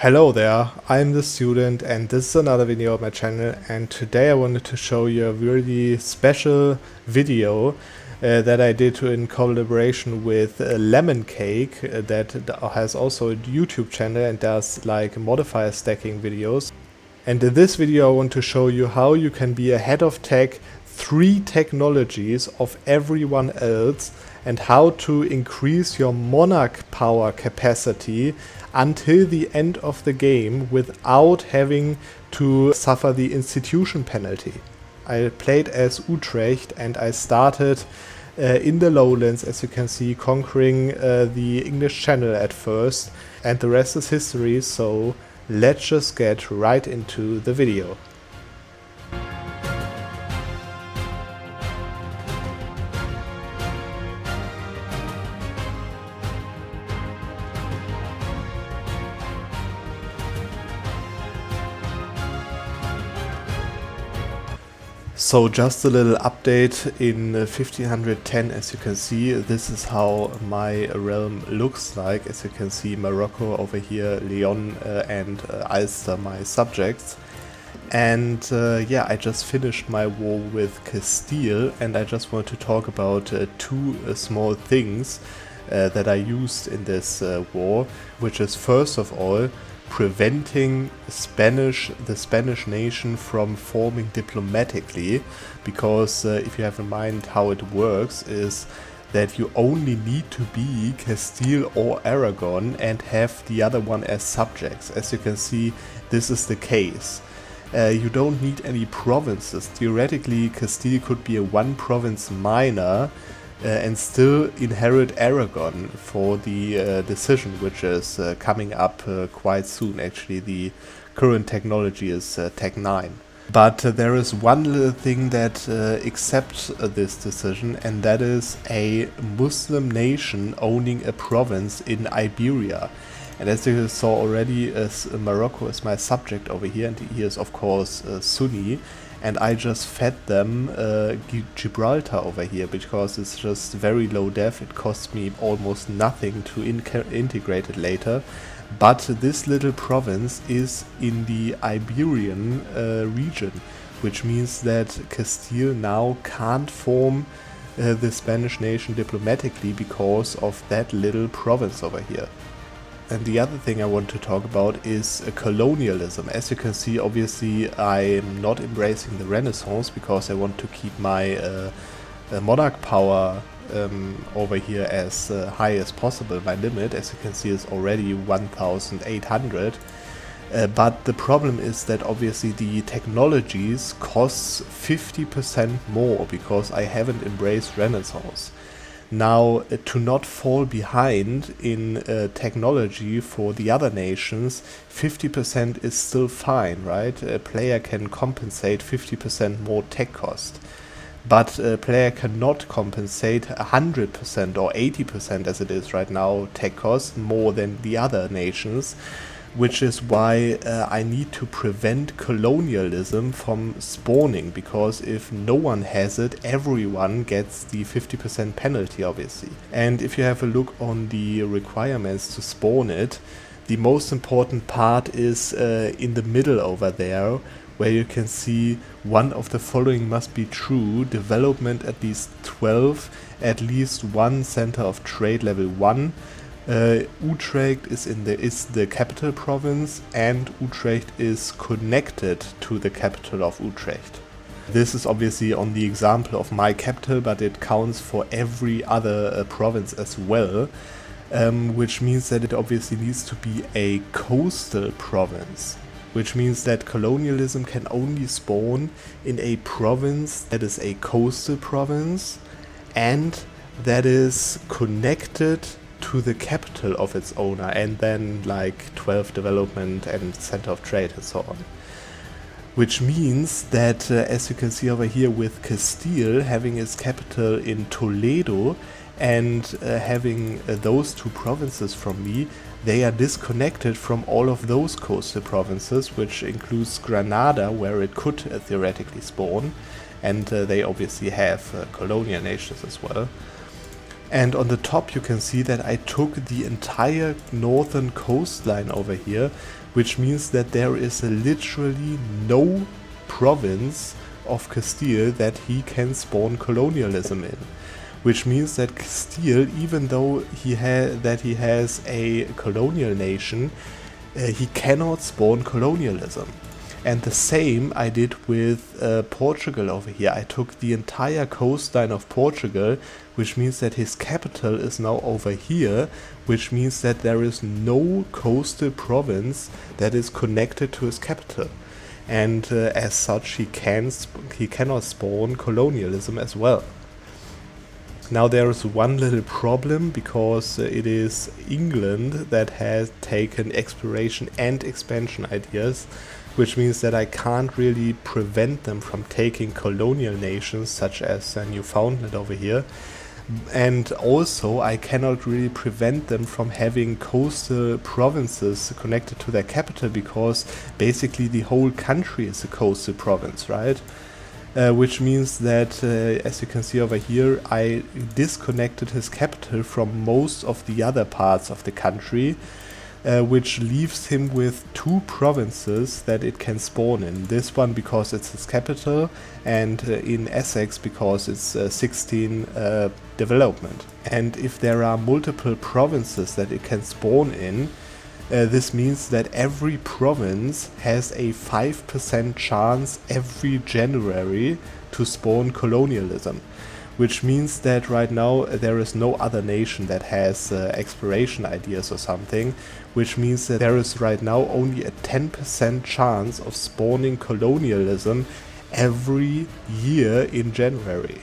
Hello there, I'm the student and this is another video on my channel, and today I wanted to show you a really special video that I did in collaboration with Lemon Cake that has also a YouTube channel and does like modifier stacking videos. And in this video I want to show you how you can be ahead of tech 3 technologies of everyone else and how to increase your Monarch Power capacity until the end of the game without having to suffer the institution penalty. I played as Utrecht and I started in the lowlands, as you can see, conquering the English Channel at first, and the rest is history, so let's just get right into the video. So just a little update. In 1510, as you can see, this is how my realm looks like. As you can see, Morocco over here, Leon and Ulster, my subjects. And yeah, I just finished my war with Castile, and I just want to talk about two small things that I used in this war, which is first of all, preventing the Spanish nation from forming diplomatically, because if you have in mind how it works is that you only need to be Castile or Aragon and have the other one as subjects. As you can see, this is the case. You don't need any provinces. Theoretically, Castile could be a one province minor and still inherit Aragon for the decision, which is coming up quite soon. Actually, the current technology is Tech 9. But there is one little thing that accepts this decision, and that is a Muslim nation owning a province in Iberia. And as you saw already, Morocco is my subject over here, and he is of course Sunni. And I just fed them Gibraltar over here because it's just very low def. It costs me almost nothing to integrate it later. But this little province is in the Iberian region, which means that Castile now can't form the Spanish nation diplomatically because of that little province over here. And the other thing I want to talk about is colonialism. As you can see, obviously I'm not embracing the Renaissance because I want to keep my Monarch Power over here as high as possible. My limit, as you can see, is already 1800. But the problem is that obviously the technologies costs 50% more because I haven't embraced Renaissance. Now, to not fall behind in technology for the other nations, 50% is still fine, right? A player can compensate 50% more tech cost. But a player cannot compensate 100% or 80% as it is right now tech cost more than the other nations. Which is why I need to prevent colonialism from spawning, because if no one has it, everyone gets the 50% penalty, obviously. And if you have a look on the requirements to spawn it, the most important part is in the middle over there, where you can see one of the following must be true: development at least 12, at least one center of trade level 1. Utrecht is the capital province, and Utrecht is connected to the capital of Utrecht. This is obviously on the example of my capital, but it counts for every other province as well, which means that it obviously needs to be a coastal province, which means that colonialism can only spawn in a province that is a coastal province and that is connected to the capital of its owner, and then like 12 development and center of trade and so on. Which means that as you can see over here with Castile having its capital in Toledo and having those two provinces from me, they are disconnected from all of those coastal provinces, which includes Granada, where it could theoretically spawn, and they obviously have colonial nations as well. And on the top you can see that I took the entire northern coastline over here, which means that there is literally no province of Castile that he can spawn colonialism in. Which means that Castile, even though he has a colonial nation, he cannot spawn colonialism. And the same I did with Portugal over here. I took the entire coastline of Portugal, which means that his capital is now over here, which means that there is no coastal province that is connected to his capital. And as such, he cannot spawn colonialism as well. Now there is one little problem, because it is England that has taken exploration and expansion ideas, which means that I can't really prevent them from taking colonial nations such as Newfoundland over here. And also I cannot really prevent them from having coastal provinces connected to their capital, because basically the whole country is a coastal province, right? Which means that, as you can see over here, I disconnected his capital from most of the other parts of the country, which leaves him with 2 provinces that it can spawn in. This one because it's his capital, and in Essex because it's 16 development. And if there are multiple provinces that it can spawn in, this means that every province has a 5% chance every January to spawn colonialism, which means that right now there is no other nation that has exploration ideas or something, which means that there is right now only a 10% chance of spawning colonialism every year in January.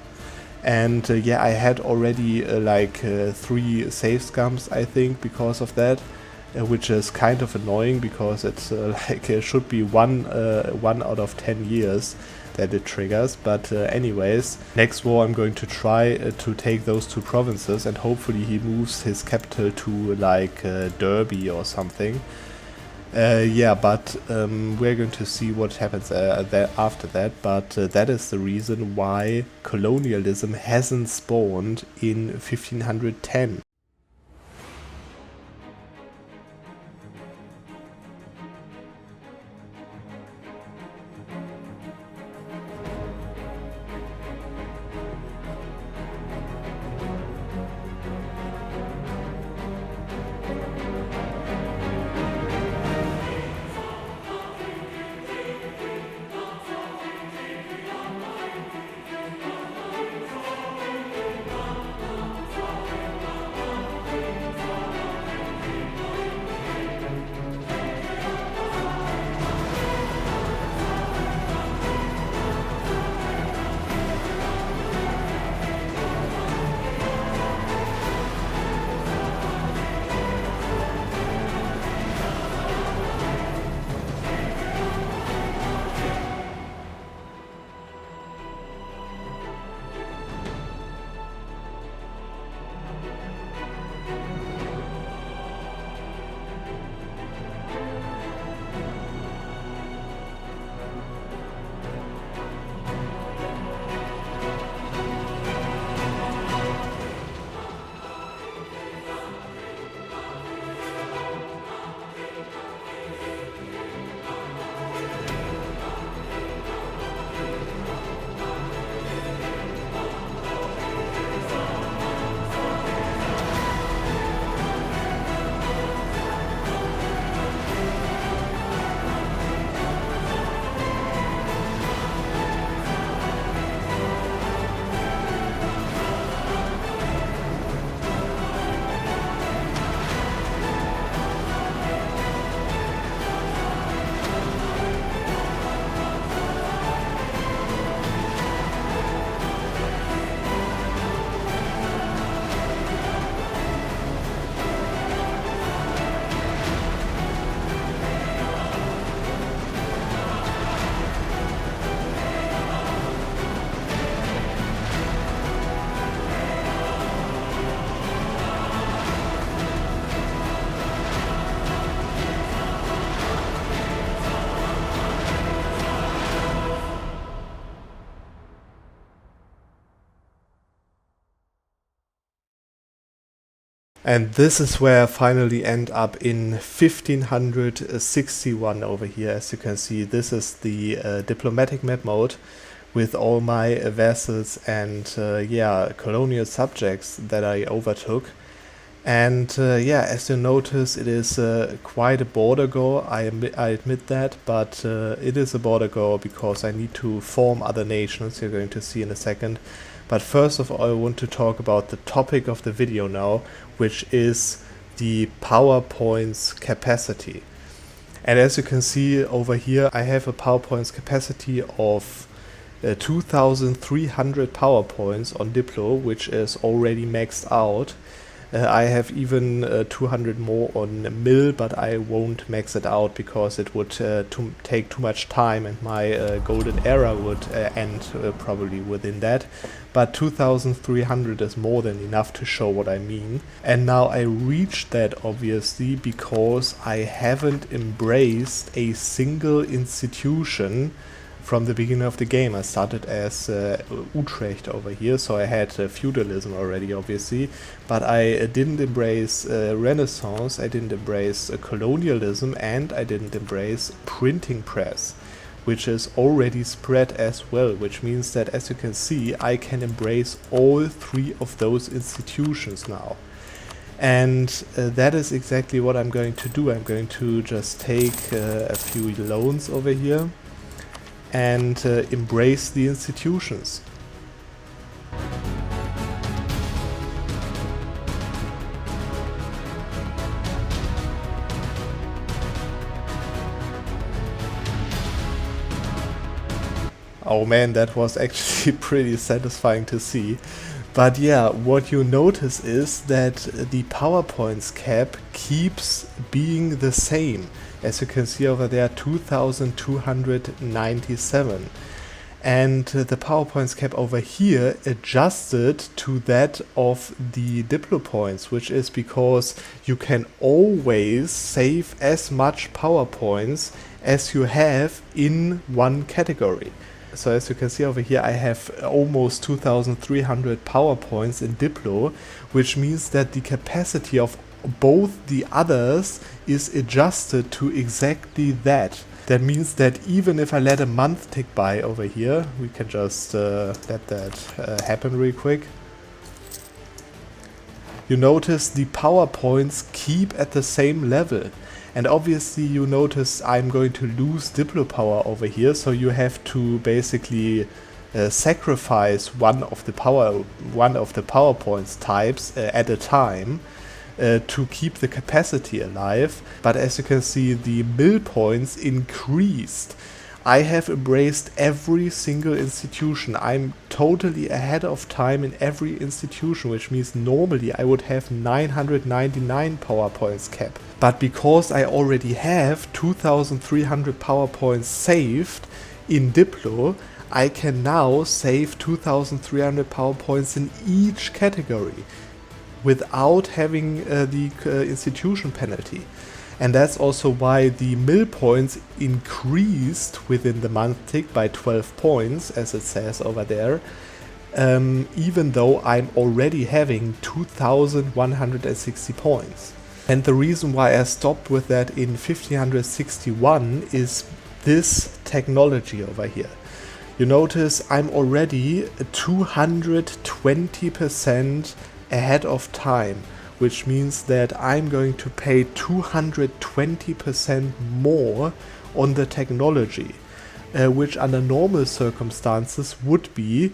And yeah, I had already 3 save scums, I think, because of that. Which is kind of annoying, because it's it should be one out of 10 years that it triggers. But anyways, next war I'm going to try to take those 2 provinces, and hopefully he moves his capital to Derby or something. Yeah, but we're going to see what happens after that. But that is the reason why colonialism hasn't spawned in 1510. And this is where I finally end up in 1561 over here. As you can see, this is the diplomatic map mode with all my vessels and yeah, colonial subjects that I overtook. And yeah, as you notice, it is quite a border go, I admit that, but it is a border go because I need to form other nations, you're going to see in a second. But first of all, I want to talk about the topic of the video now, which is the power points capacity. And as you can see over here, I have a power points capacity of 2,300 power points on Diplo, which is already maxed out. I have even 200 more on mill, but I won't max it out because it would take too much time and my golden era would end probably within that. But 2,300 is more than enough to show what I mean. And now I reached that obviously because I haven't embraced a single institution from the beginning of the game. I started as Utrecht over here, so I had feudalism already obviously, but I didn't embrace Renaissance, I didn't embrace colonialism, and I didn't embrace printing press, which is already spread as well, which means that, as you can see, I can embrace all three of those institutions now. And that is exactly what I'm going to do. I'm going to just take a few loans over here and embrace the institutions. Oh man, that was actually pretty satisfying to see. But yeah, what you notice is that the power points cap keeps being the same. As you can see over there, 2,297. And the power points cap over here adjusted to that of the Diplo points, which is because you can always save as much power points as you have in one category. So as you can see over here, I have almost 2,300 power points in Diplo, which means that the capacity of both the others is adjusted to exactly that. That means that even if I let a month tick by over here, we can just let that happen real quick. You notice the power points keep at the same level. And obviously you notice I'm going to lose Diplo power over here, so you have to basically sacrifice one of the power points types at a time to keep the capacity alive. But as you can see, the mill points increased. I have embraced every single institution. I'm totally ahead of time in every institution, which means normally I would have 999 power points cap. But because I already have 2,300 power points saved in Diplo, I can now save 2,300 power points in each category without having the institution penalty. And that's also why the mill points increased within the month tick by 12 points, as it says over there, even though I'm already having 2,160 points. And the reason why I stopped with that in 1561 is this technology over here. You notice I'm already 220% ahead of time, which means that I'm going to pay 220% more on the technology, which under normal circumstances would be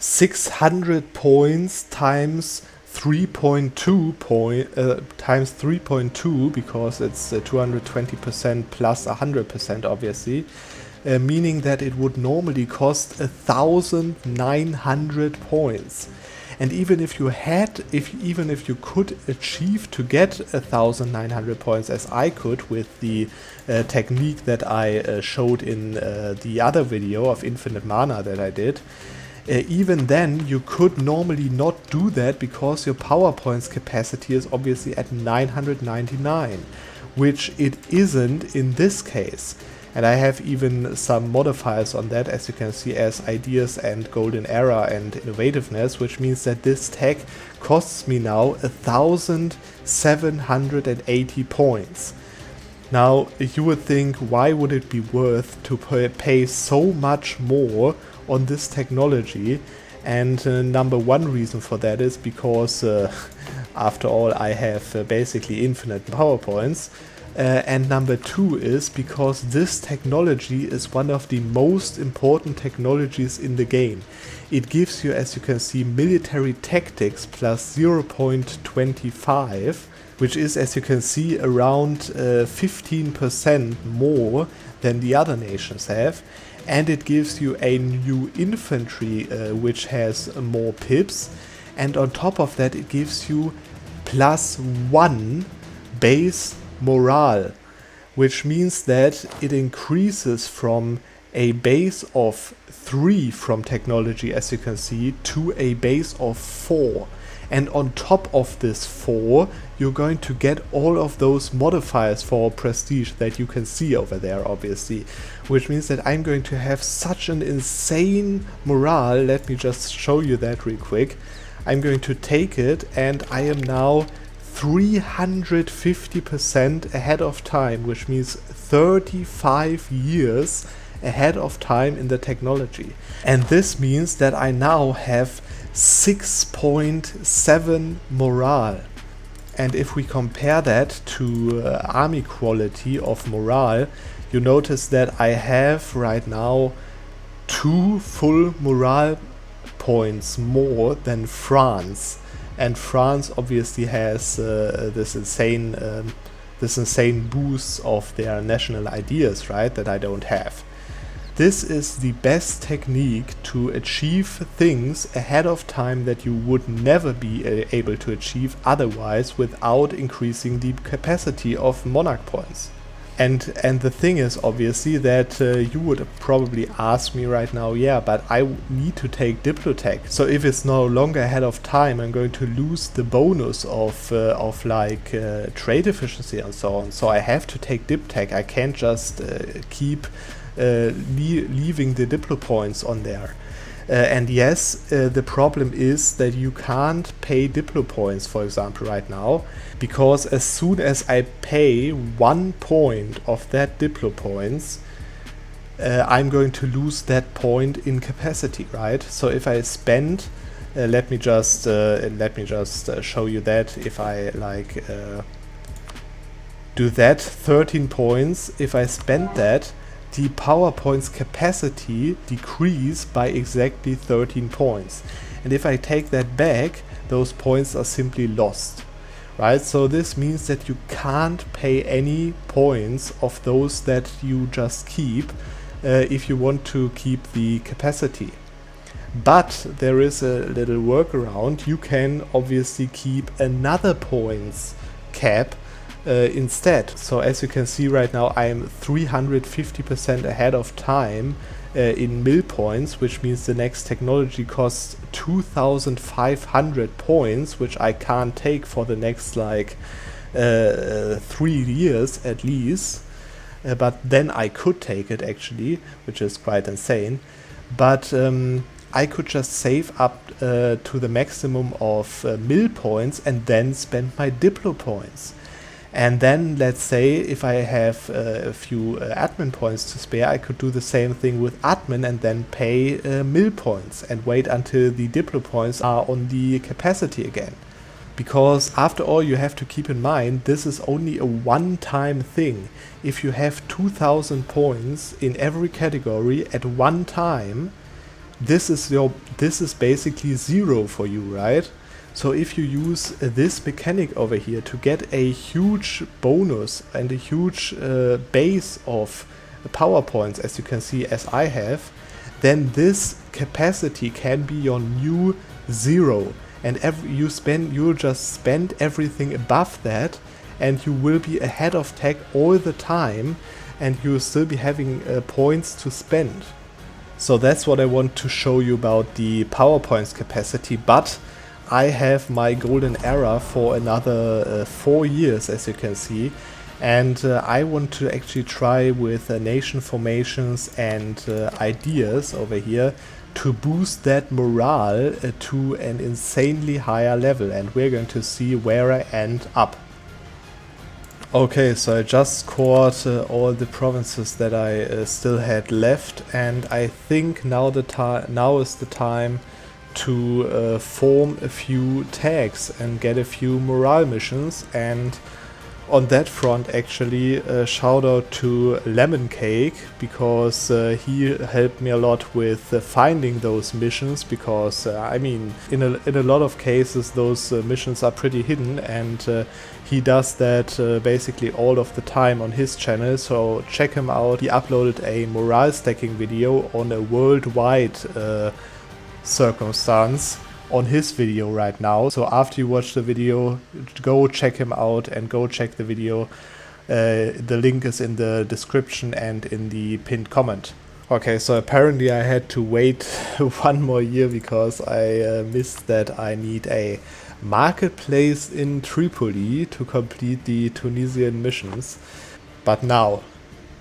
600 points times 3.2 because it's 220% plus 100% obviously, meaning that it would normally cost 1,900 points. And even if you could achieve to get 1,900 points, as I could with the technique that I showed in the other video of infinite mana that I did, even then you could normally not do that because your power points capacity is obviously at 999, which it isn't in this case. And I have even some modifiers on that, as you can see, as ideas and golden era and innovativeness, which means that this tech costs me now 1,780 points. Now, you would think, why would it be worth to pay so much more on this technology? And number one reason for that is because, after all, I have basically infinite power points. And number two is because this technology is one of the most important technologies in the game. It gives you, as you can see, military tactics plus 0.25, which is, as you can see, around 15% more than the other nations have. And it gives you a new infantry which has more pips. And on top of that, it gives you +1 base morale, which means that it increases from a base of 3 from technology, as you can see, to a base of 4. And on top of this 4, you're going to get all of those modifiers for prestige that you can see over there, obviously. Which means that I'm going to have such an insane morale. Let me just show you that real quick. I'm going to take it, and I am now 350% ahead of time, which means 35 years ahead of time in the technology. And this means that I now have 6.7 morale. And if we compare that to army quality of morale, you notice that I have right now 2 full morale points more than France. And France obviously has this insane boost of their national ideas, right, that I don't have. This is the best technique to achieve things ahead of time that you would never be able to achieve otherwise without increasing the capacity of Monarch Points. And the thing is, obviously, that you would probably ask me right now, yeah, but I need to take Diplotech. So if it's no longer ahead of time, I'm going to lose the bonus of trade efficiency and so on. So I have to take Diptech. I can't just keep leaving the Diplo points on there. And yes, the problem is that you can't pay Diplo points, for example, right now, because as soon as I pay 1 point of that Diplo points, I'm going to lose that point in capacity, right? So if I spend, let me just show you that. If I do that 13 points, if I spend that, the power points capacity decrease by exactly 13 points. And if I take that back, those points are simply lost, right? So this means that you can't pay any points of those that you just keep if you want to keep the capacity. But there is a little workaround. You can obviously keep another points cap instead. So as you can see right now, I am 350% ahead of time in mill points, which means the next technology costs 2,500 points, which I can't take for the next 3 years at least. But then I could take it actually, which is quite insane. But I could just save up to the maximum of mill points and then spend my Diplo points. And then, let's say, if I have a few admin points to spare, I could do the same thing with admin and then pay mill points and wait until the Diplo points are on the capacity again. Because after all, you have to keep in mind, this is only a one-time thing. If you have 2,000 points in every category at one time, this is basically 0 for you, right? So if you use this mechanic over here to get a huge bonus and a huge base of power points, as you can see, as I have, then this capacity can be your new 0. And you'll just spend everything above that, and you will be ahead of tech all the time, and you'll still be having points to spend. So that's what I want to show you about the power points capacity, but I have my golden era for another 4 years, as you can see, And I want to actually try with nation formations and ideas over here to boost that morale to an insanely higher level, and we're going to see where I end up. Okay, so I just scored all the provinces that I still had left, and I think now now is the time to form a few tags and get a few morale missions. And on that front, actually, shout out to Lemon Cake, because he helped me a lot with finding those missions, because I mean, in a lot of cases those missions are pretty hidden, and he does that basically all of the time on his channel, so check him out. He uploaded a morale stacking video on a worldwide circumstance on his video right now. So after you watch the video, go check him out and go check the video. The link is in the description and in the pinned comment. Okay, so apparently I had to wait 1 more year because I missed that I need a marketplace in Tripoli to complete the Tunisian missions. But now,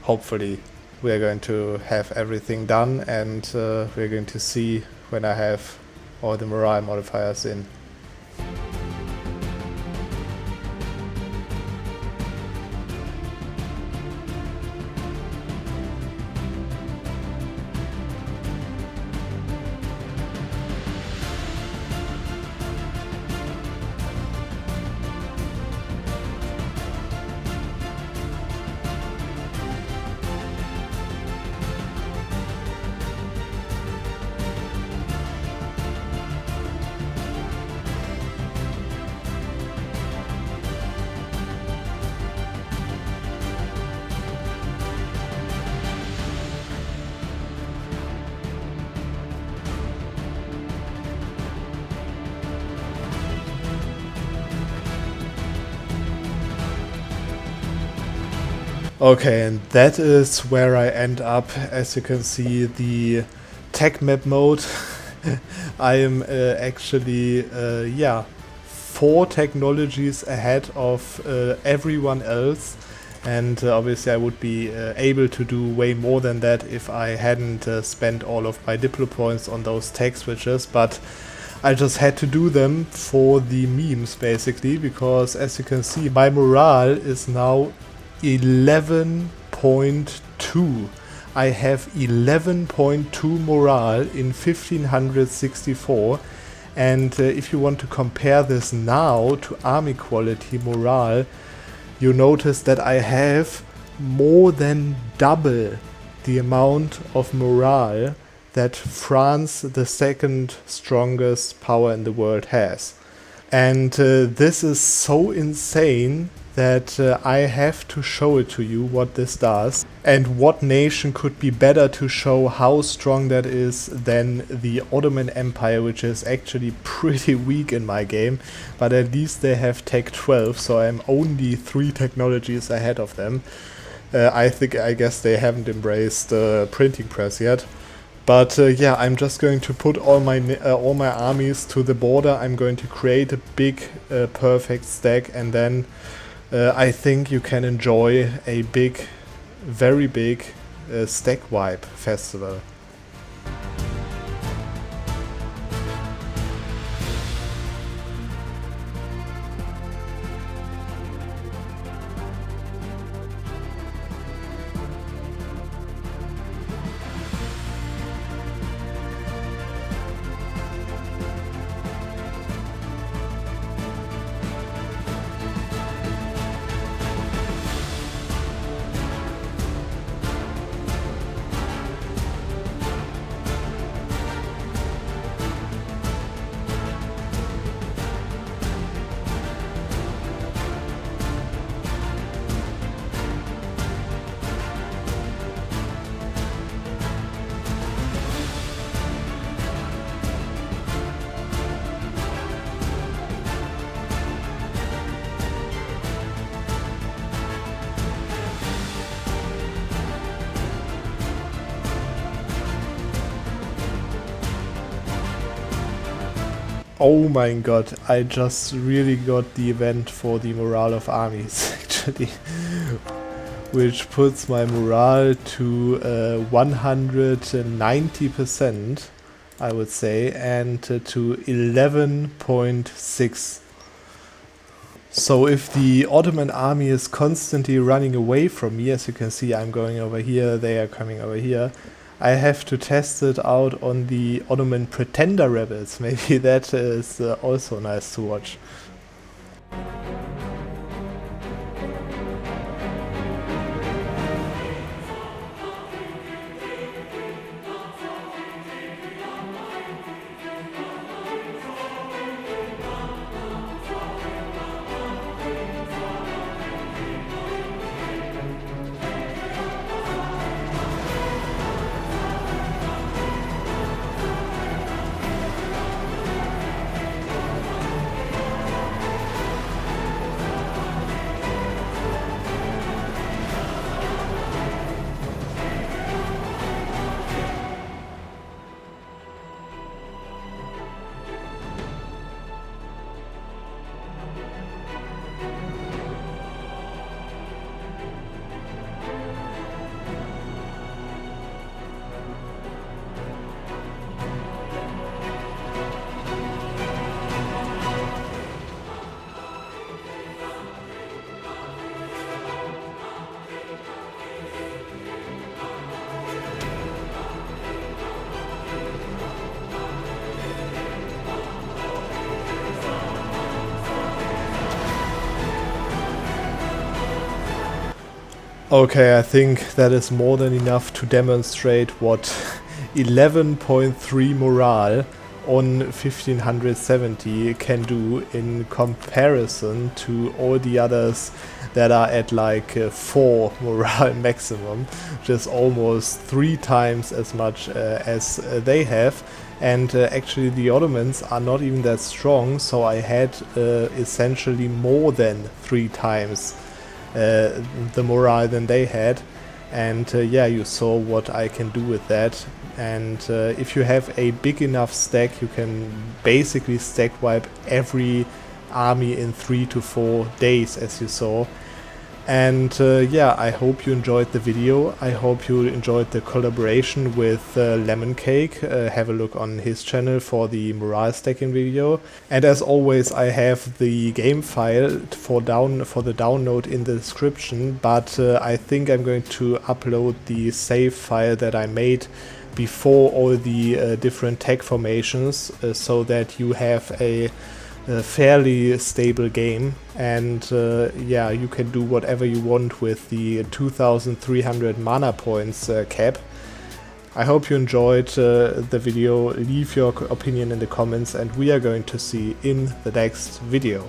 hopefully, we're going to have everything done, and we're going to see when I have all the morale modifiers in. Okay, and that is where I end up. As you can see, the tech map mode. I am actually, yeah, 4 technologies ahead of everyone else. And obviously I would be able to do way more than that if I hadn't spent all of my Diplo points on those tech switches. But I just had to do them for the memes, basically, because as you can see, my morale is now 11.2. I have 11.2 morale in 1564, and if you want to compare this now to army quality morale, you notice that I have more than double the amount of morale that France, the second strongest power in the world, has. And this is so insane that I have to show it to you what this does, and what nation could be better to show how strong that is than the Ottoman Empire, which is actually pretty weak in my game, but at least they have Tech 12, so I'm only 3 technologies ahead of them. I guess they haven't embraced printing press yet. But yeah, I'm just going to put all my armies to the border. I'm going to create a big perfect stack, and then I think you can enjoy a big, very big STACKWIPE festival. Oh my god, I just really got the event for the morale of armies. actually, which puts my morale to 190%, I would say, and to 11.6. So if the Ottoman army is constantly running away from me, as you can see, I'm going over here, they are coming over here, I have to test it out on the Ottoman pretender rebels. Maybe that is also nice to watch. Okay, I think that is more than enough to demonstrate what 11.3 morale on 1570 can do in comparison to all the others that are at like 4 morale maximum, which is almost 3 times as much as they have. And actually the Ottomans are not even that strong, so I had essentially more than 3 times the morale than they had. And yeah, you saw what I can do with that. And if you have a big enough stack, you can basically stack wipe every army in 3 to 4 days, as you saw. And yeah, I hope you enjoyed the video. I hope you enjoyed the collaboration with Lemon Cake. Have a look on his channel for the morale stacking video. And as always, I have the game file for the download in the description. But I think I'm going to upload the save file that I made before all the different tag formations, so that you have a fairly stable game. And yeah, you can do whatever you want with the 2300 mana points cap. I hope you enjoyed the video. Leave your opinion in the comments, and we are going to see in the next video.